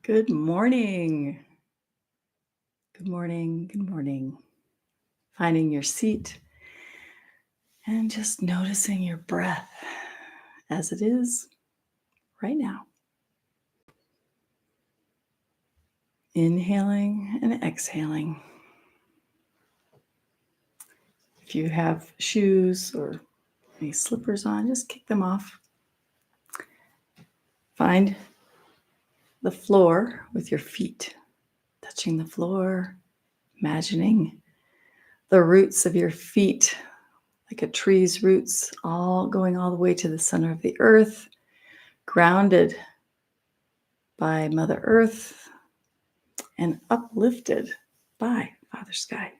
Good morning. Good morning. Good morning. Finding your seat and just noticing your breath as it is right now. Inhaling and exhaling. If you have shoes or any slippers on, just kick them off. Find the floor with your feet touching the floor, imagining the roots of your feet like a tree's roots, all going all the way to the center of the earth, grounded by Mother Earth and uplifted by Father Sky.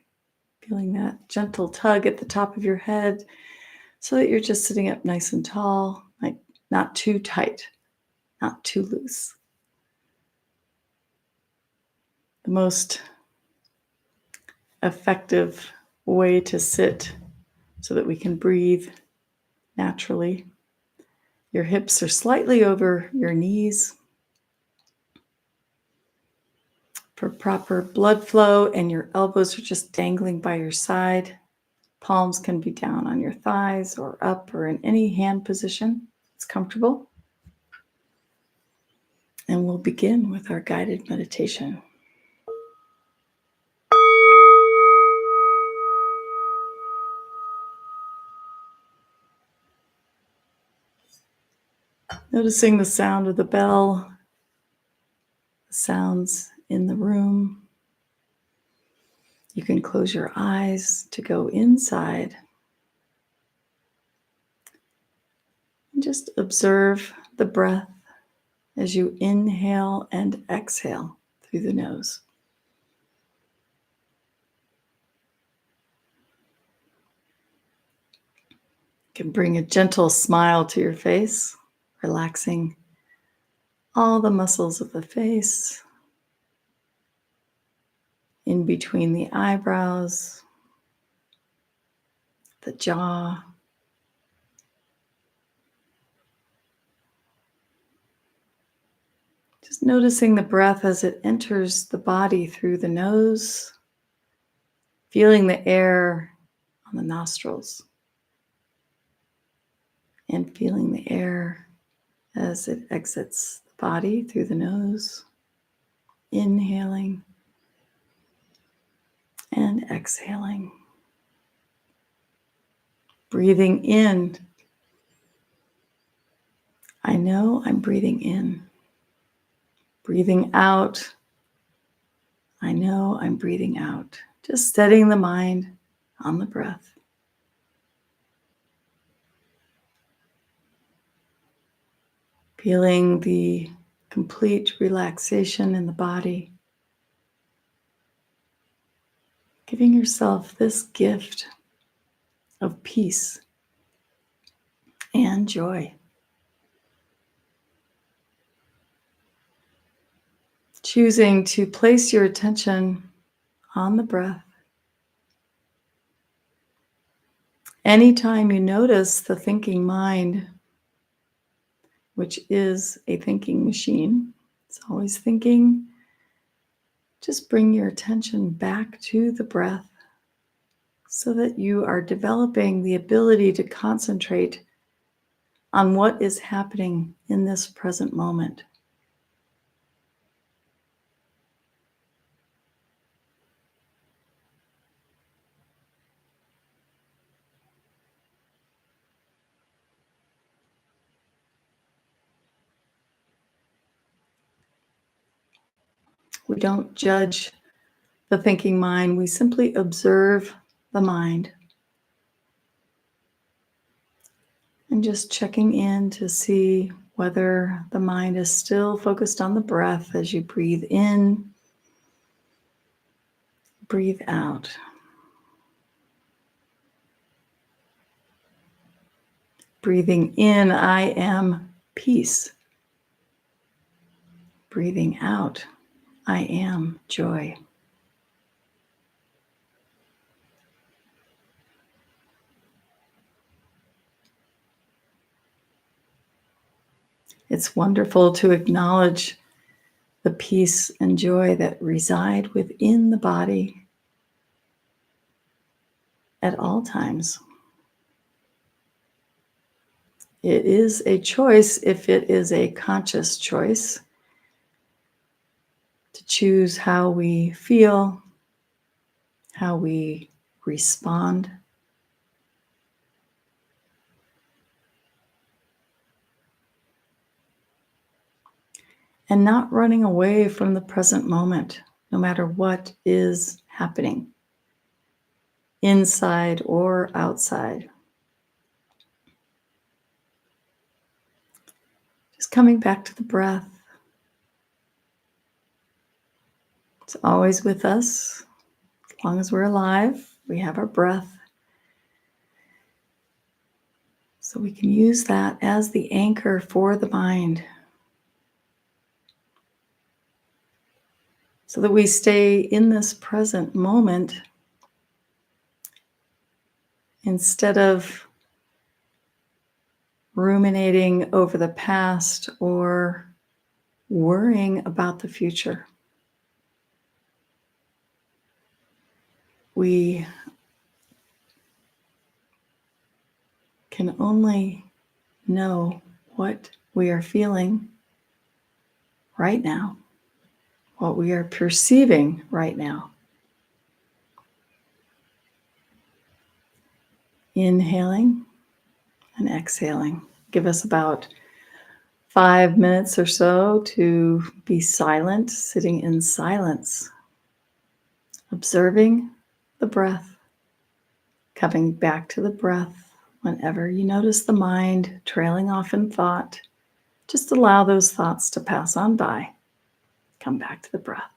Feeling that gentle tug at the top of your head so that you're just sitting up nice and tall, like not too tight, not too loose. The most effective way to sit so that we can breathe naturally. Your hips are slightly over your knees for proper blood flow, and your elbows are just dangling by your side. Palms can be down on your thighs or up or in any hand position that's comfortable. And we'll begin with our guided meditation. Noticing the sound of the bell, the sounds in the room. You can close your eyes to go inside and just observe the breath as you inhale and exhale through the nose. You can bring a gentle smile to your face, relaxing all the muscles of the face, in between the eyebrows, the jaw. Just noticing the breath as it enters the body through the nose, feeling the air on the nostrils, and feeling the air as it exits the body through the nose, inhaling and exhaling. Breathing in. I know I'm breathing in. Breathing out. I know I'm breathing out. Just setting the mind on the breath. Feeling the complete relaxation in the body. Giving yourself this gift of peace and joy. Choosing to place your attention on the breath. Anytime you notice the thinking mind, which is a thinking machine, it's always thinking, just bring your attention back to the breath so that you are developing the ability to concentrate on what is happening in this present moment. We don't judge the thinking mind. We simply observe the mind. And just checking in to see whether the mind is still focused on the breath as you breathe in, breathe out. Breathing in, I am peace. Breathing out, I am joy. It's wonderful to acknowledge the peace and joy that reside within the body at all times. It is a choice, if it is a conscious choice, to choose how we feel, how we respond. And not running away from the present moment, no matter what is happening, inside or outside. Just coming back to the breath. It's always with us. As long as we're alive, we have our breath. So we can use that as the anchor for the mind, so that we stay in this present moment instead of ruminating over the past or worrying about the future. We can only know what we are feeling right now, what we are perceiving right now. Inhaling and exhaling. Give us about 5 minutes or so to be silent, sitting in silence, observing the breath, coming back to the breath whenever you notice the mind trailing off in thought. Just allow those thoughts to pass on by. Come back to the breath.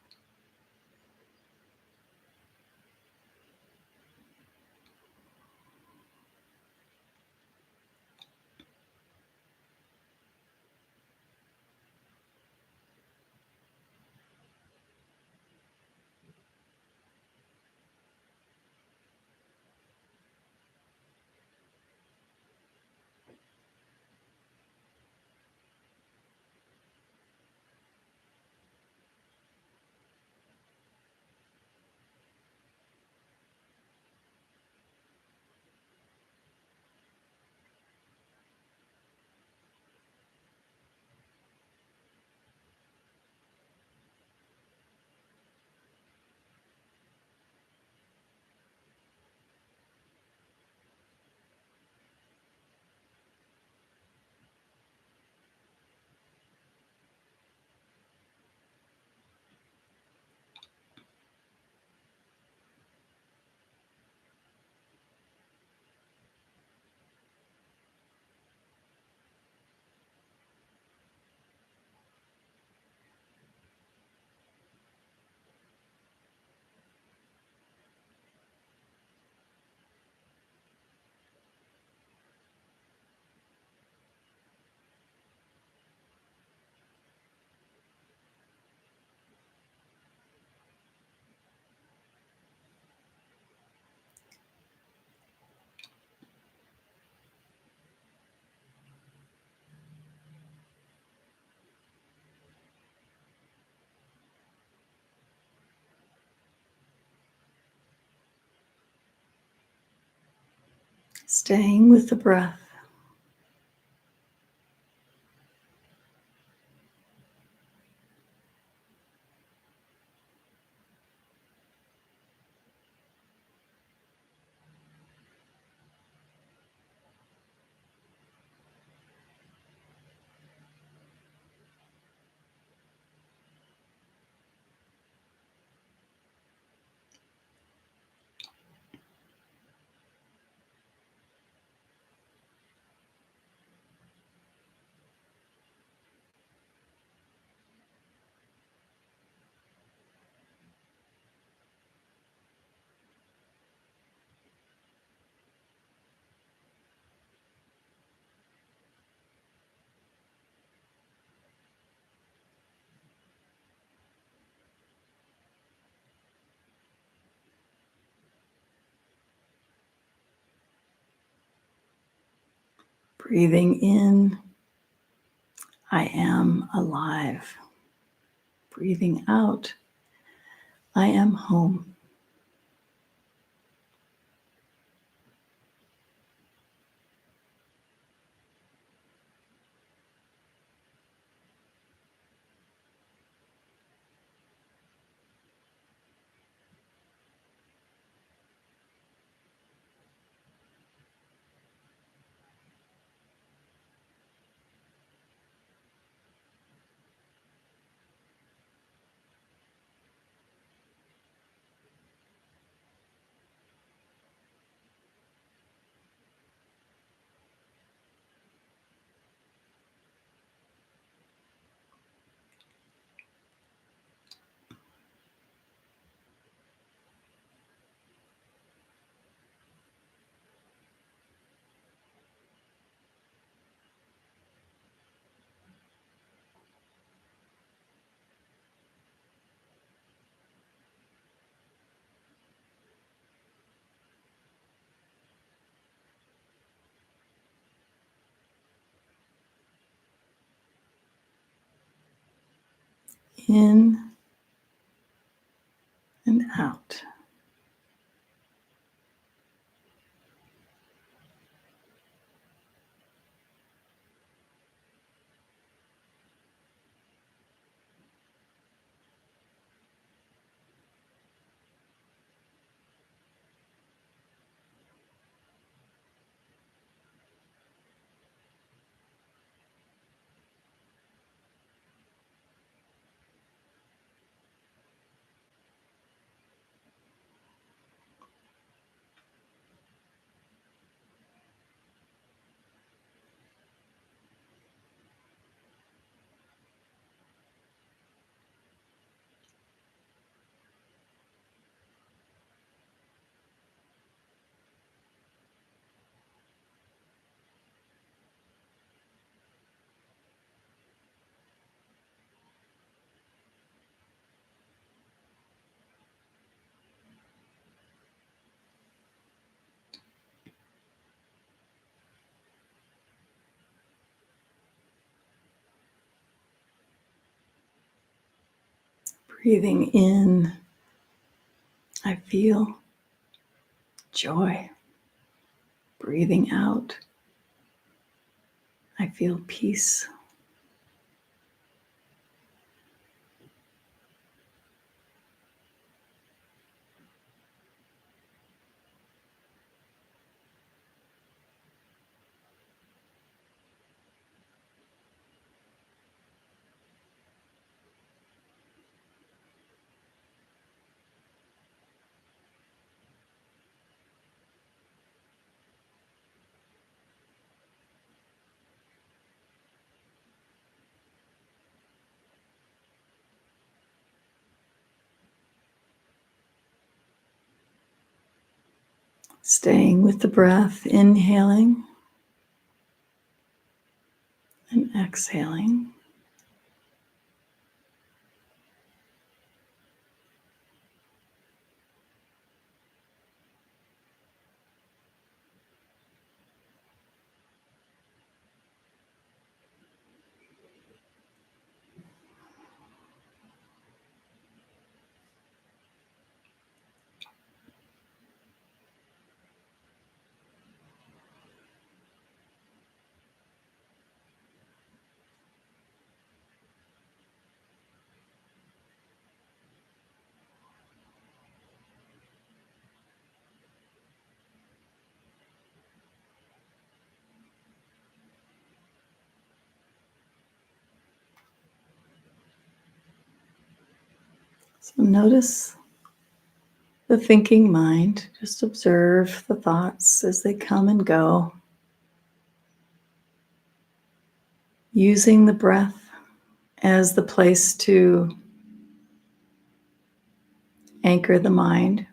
Staying with the breath. Breathing in I am alive. Breathing out, I am home. In and out. Breathing in, I feel joy. Breathing out, I feel peace. Staying with the breath, inhaling and exhaling. So notice the thinking mind. Just observe the thoughts as they come and go. Using the breath as the place to anchor the mind.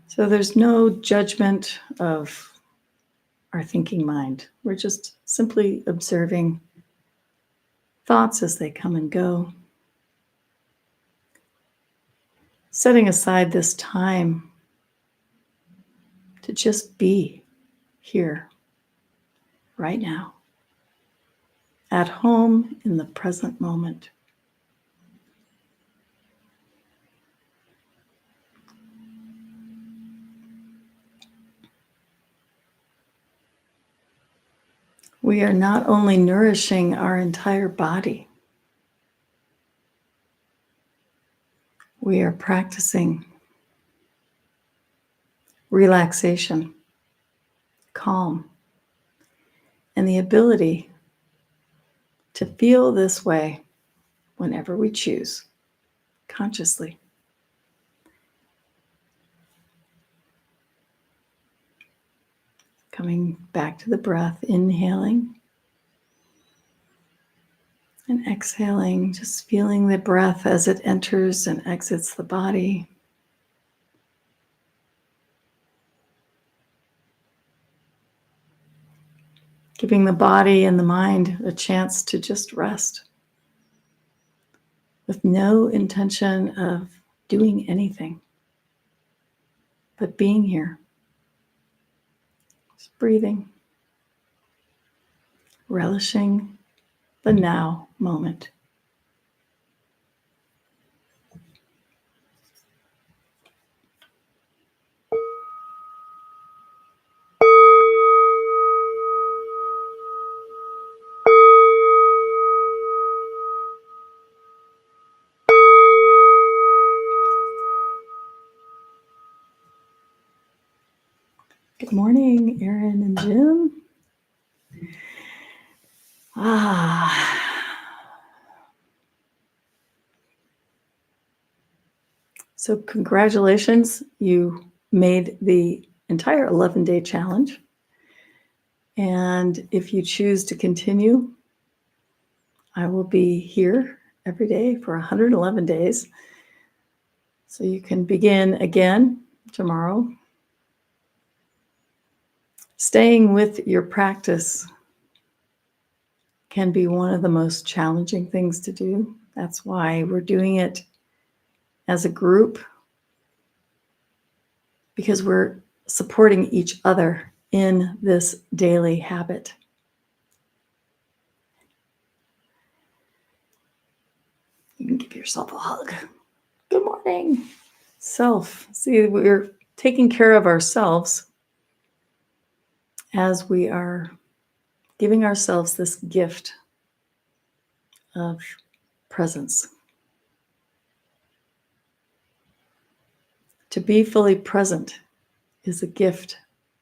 So there's no judgment of our thinking mind. We're just simply observing thoughts as they come and go. Setting aside this time to just be. here, right now, at home in the present moment. We are not only nourishing our entire body, we are practicing relaxation, calm, and the ability to feel this way whenever we choose, consciously. Coming back to the breath, inhaling and exhaling, just feeling the breath as it enters and exits the body. Giving the body and the mind a chance to just rest with no intention of doing anything, but being here, just breathing, relishing the now moment. Good morning, Erin and Jim. So congratulations, you made the entire 11-day challenge. And if you choose to continue, I will be here every day for 111 days. So you can begin again tomorrow. Staying with your practice can be one of the most challenging things to do. That's why we're doing it as a group, because we're supporting each other in this daily habit. You can give yourself a hug. Good morning. Self. See, we're taking care of ourselves as we are giving ourselves this gift of presence. To be fully present is a gift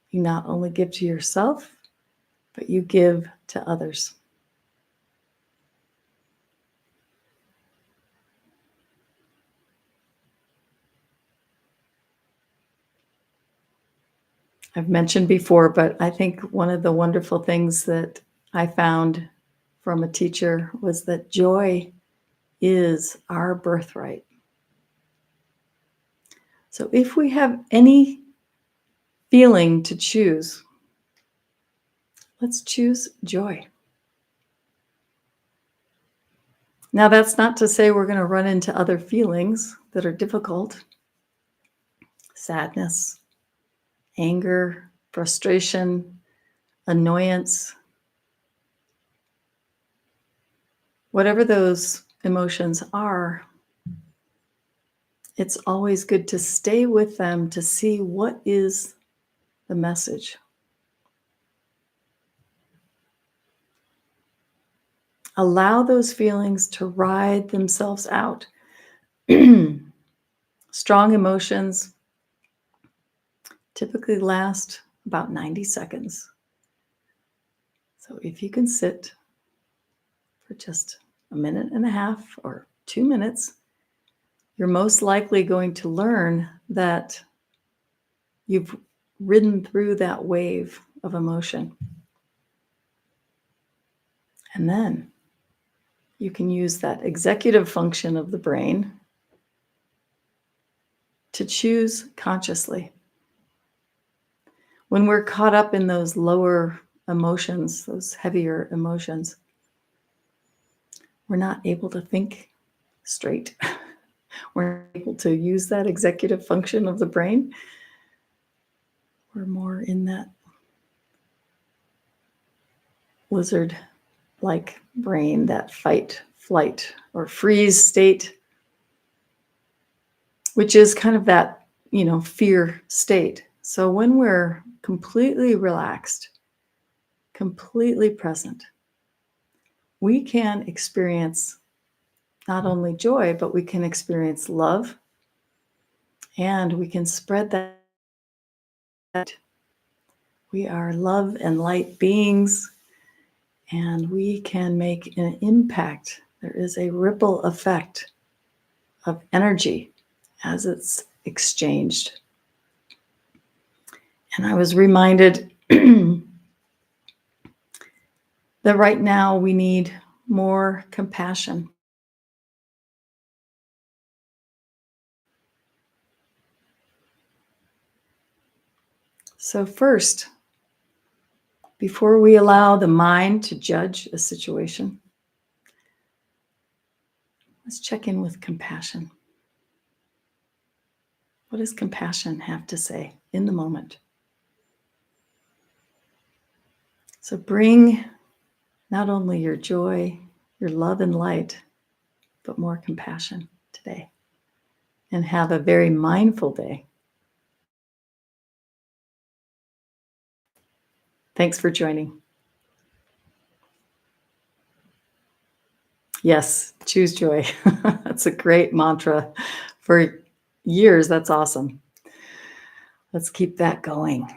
you not only give to yourself, but you give to others. I've mentioned before, but I think one of the wonderful things that I found from a teacher was that joy is our birthright. So if we have any feeling to choose, let's choose joy. Now, that's not to say we're going to run into other feelings that are difficult. Sadness, anger, frustration, annoyance. Whatever those emotions are, it's always good to stay with them to see what is the message. Allow those feelings to ride themselves out. Strong emotions typically last about 90 seconds. So if you can sit for just a minute and a half or 2 minutes, you're most likely going to learn that you've ridden through that wave of emotion. And then you can use that executive function of the brain to choose consciously. When we're caught up in those lower emotions, those heavier emotions, we're not able to think straight. We're able to use that executive function of the brain. We're more in that lizard like brain, that fight, flight, or freeze state, which is kind of that, fear state. So when we're completely relaxed, completely present, we can experience not only joy, but we can experience love, and we can spread that. We are love and light beings, and we can make an impact. There is a ripple effect of energy as it's exchanged. And I was reminded that right now we need more compassion. So first, before we allow the mind to judge a situation, let's check in with compassion. What does compassion have to say in the moment? So bring not only your joy, your love and light, but more compassion today. And have a very mindful day. Thanks for joining. Yes, choose joy. That's a great mantra for years. That's awesome. Let's keep that going.